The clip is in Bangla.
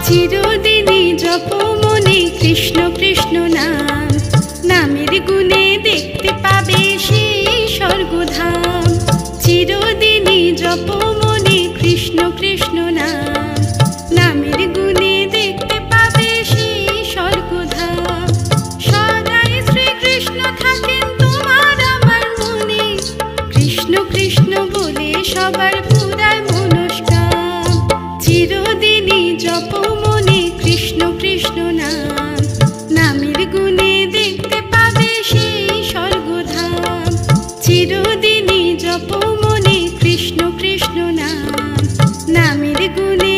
চিরদিনই জপ মনে কৃষ্ণ কৃষ্ণ নাম, নামের গুণে দেখতে পাবে সেই স্বর্গধাম। চিরদিনই জপ মনে কৃষ্ণ কৃষ্ণ নাম, নামের গুণে দেখতে পাবে সেই স্বর্গধাম। সদাই শ্রীকৃষ্ণ থাকেন তোমার আমার মনে, কৃষ্ণ কৃষ্ণ বলে সবার পুরায় মনস্কাম। চিরদিনই জপ মনে কৃষ্ণ কৃষ্ণ নাম, নামের গুণে দেখতে পাবে সেই স্বর্গধাম। চিরদিনই জপ মনে কৃষ্ণ কৃষ্ণ নাম, নামের গুণে